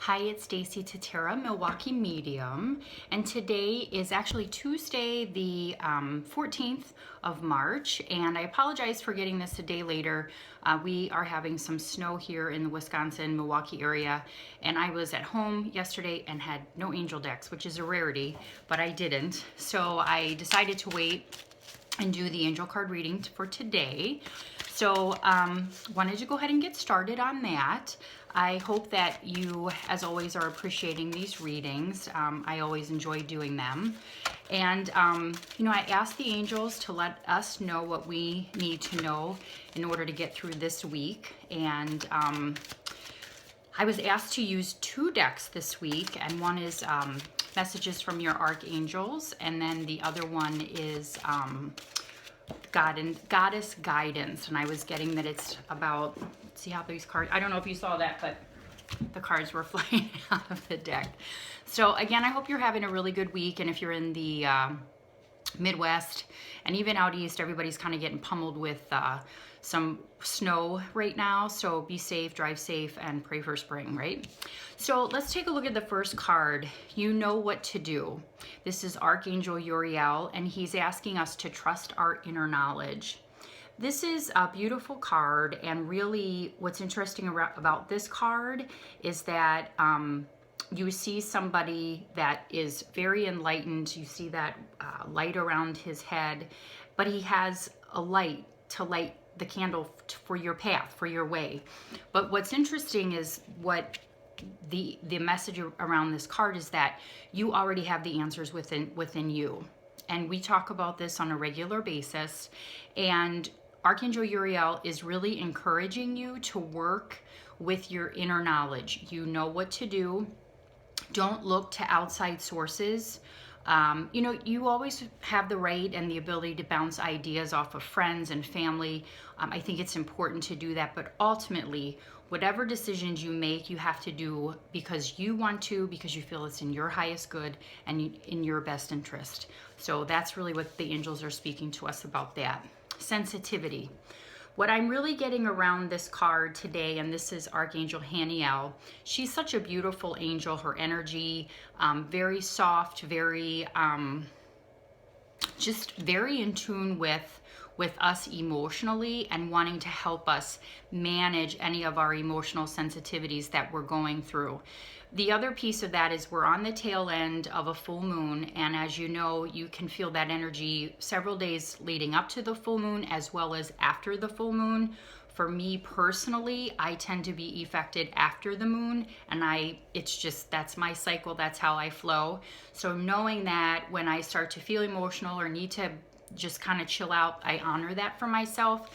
Hi, it's Stacie, Tatera-Milwaukee medium, and today is actually Tuesday, the 14th of March, and I apologize for getting this a day later. We are having some snow here in the Wisconsin, Milwaukee area, and I was at home yesterday and had no angel decks, which is a rarity, but I didn't. So I decided to wait and do the angel card reading for today. So wanted to go ahead and get started on that. I hope that you, as always, are appreciating these readings. I always enjoy doing them. And, you know, I asked the angels to let us know what we need to know in order to get through this week. And I was asked to use two decks this week, and one is messages from your archangels, and then the other one is goddess guidance. And I was getting that it's about, see how these cards, I don't know if you saw that, but the cards were flying out of the deck. So again, I hope you're having a really good week. And if you're in the Midwest and even out east, everybody's kind of getting pummeled with some snow right now. So be safe, drive safe, and pray for spring, right? So let's take a look at the first card. You know what to do. This is Archangel Uriel, and he's asking us to trust our inner knowledge. This is a beautiful card, and really what's interesting about this card is that you see somebody that is very enlightened. You see that light around his head, but he has a light to light the candle for your path, for your way. But what's interesting is what the message around this card is that you already have the answers within you. And we talk about this on a regular basis. And Archangel Uriel is really encouraging you to work with your inner knowledge. You know what to do. Don't look to outside sources. You know, you always have the right and the ability to bounce ideas off of friends and family. I think it's important to do that, but ultimately, whatever decisions you make, you have to do because you want to, because you feel it's in your highest good and in your best interest. So that's really what the angels are speaking to us about that. Sensitivity. What I'm really getting around this card today, and this is Archangel Hanna. She's such a beautiful angel. Her energy, very soft, very, just very in tune with us emotionally and wanting to help us manage any of our emotional sensitivities that we're going through. The other piece of that is we're on the tail end of a full moon, and as you know, you can feel that energy several days leading up to the full moon as well as after the full moon. For me personally, I tend to be affected after the moon, and it's just, that's my cycle, that's how I flow. So knowing that when I start to feel emotional or need to just kind of chill out, I honor that for myself.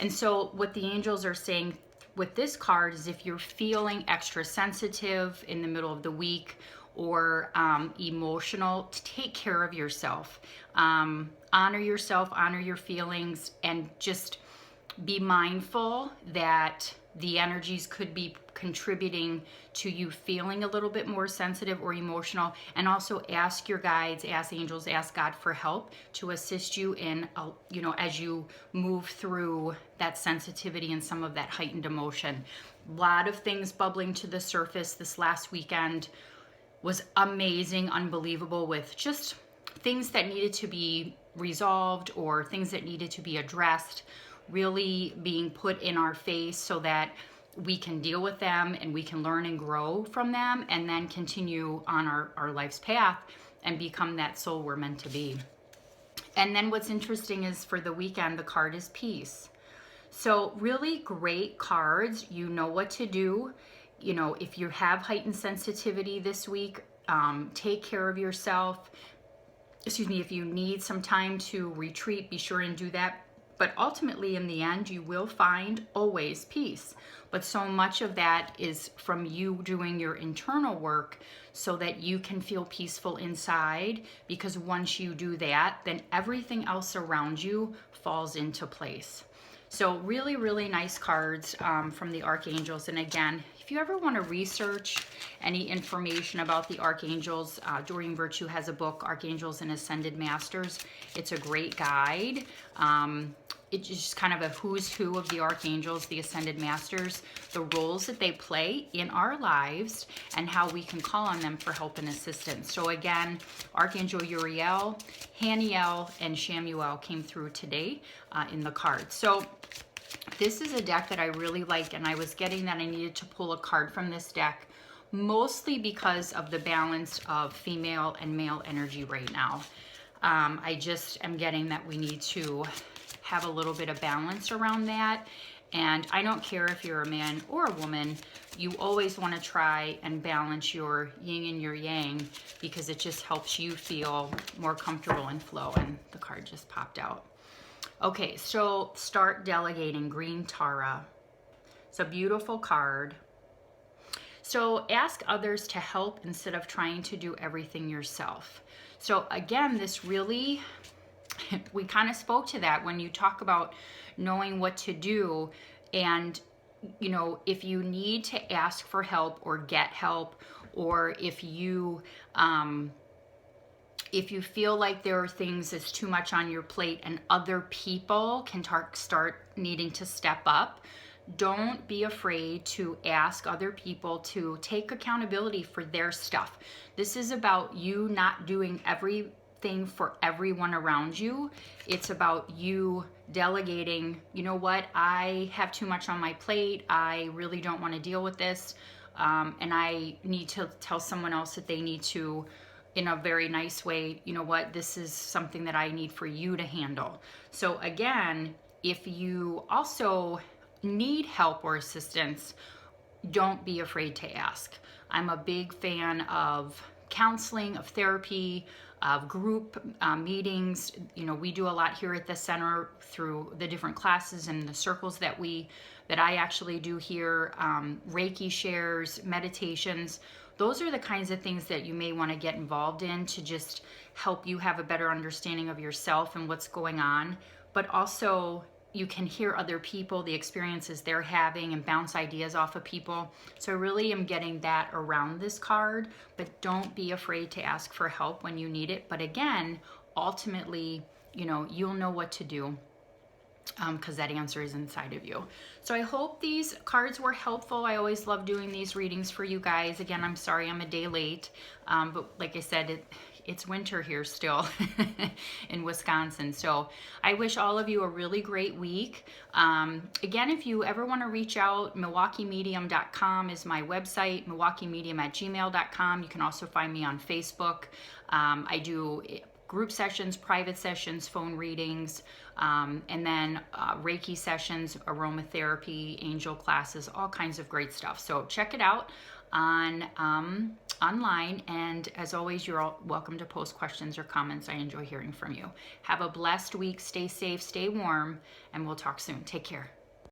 And so what the angels are saying with this card is if you're feeling extra sensitive in the middle of the week or emotional, take care of yourself. Honor yourself, honor your feelings, and just be mindful that the energies could be contributing to you feeling a little bit more sensitive or emotional. And also ask your guides, ask angels, ask God for help to assist you in, you know, as you move through that sensitivity and some of that heightened emotion. A lot of things bubbling to the surface this last weekend was amazing, unbelievable, with just things that needed to be resolved or things that needed to be addressed, really being put in our face so that we can deal with them and we can learn and grow from them and then continue on our life's path and become that soul we're meant to be. And then what's interesting is for the weekend, the card is peace. So really great cards. You know what to do. You know, if you have heightened sensitivity this week, take care of yourself. Excuse me, if you need some time to retreat, be sure and do that. But ultimately, in the end, you will find always peace. But so much of that is from you doing your internal work so that you can feel peaceful inside. Because once you do that, then everything else around you falls into place. So really, really nice cards from the archangels. And again, if you ever want to research any information about the archangels, Doreen Virtue has a book, Archangels and Ascended Masters. It's a great guide. it's just kind of a who's who of the archangels, the ascended masters, the roles that they play in our lives, and how we can call on them for help and assistance. So again, Archangel Uriel, Haniel, and Shamuel came through today in the cards. So this is a deck that I really like, and I was getting that I needed to pull a card from this deck, mostly because of the balance of female and male energy right now. I just am getting that we need to have a little bit of balance around that. And I don't care if you're a man or a woman, you always want to try and balance your yin and your yang, because it just helps you feel more comfortable in flow. And the card just popped out. Okay, so start delegating, green Tara. It's a beautiful card. So ask others to help instead of trying to do everything yourself. So again, this really, we kind of spoke to that when you talk about knowing what to do. And, you know, if you need to ask for help or get help, or if you feel like there are things that's too much on your plate and other people can start needing to step up, don't be afraid to ask other people to take accountability for their stuff. This is about you not doing everything for everyone around you. It's about you delegating, you know what, I have too much on my plate. I really don't want to deal with this. And I need to tell someone else that they need to, in a very nice way, you know what, this is something that I need for you to handle. So again, if you also need help or assistance, don't be afraid to ask. I'm a big fan of counseling, of therapy, of group meetings. You know, we do a lot here at the center through the different classes and the circles that I actually do here, Reiki shares, meditations. Those are the kinds of things that you may want to get involved in to just help you have a better understanding of yourself and what's going on. But also, you can hear other people, the experiences they're having, and bounce ideas off of people. So I really am getting that around this card, but don't be afraid to ask for help when you need it. But again, ultimately, you know, you'll know what to do, because that answer is inside of you. So I hope these cards were helpful. I always love doing these readings for you guys. Again, I'm sorry I'm a day late, but like I said, it's winter here still in Wisconsin. So I wish all of you a really great week. Again, if you ever want to reach out, MilwaukeeMedium.com is my website, MilwaukeeMedium@gmail.com. You can also find me on Facebook. I do group sessions, private sessions, phone readings, and then Reiki sessions, aromatherapy, angel classes, all kinds of great stuff. So check it out on online, and as always, you're all welcome to post questions or comments. I enjoy hearing from you. Have a blessed week. Stay safe, stay warm, and we'll talk soon. Take care.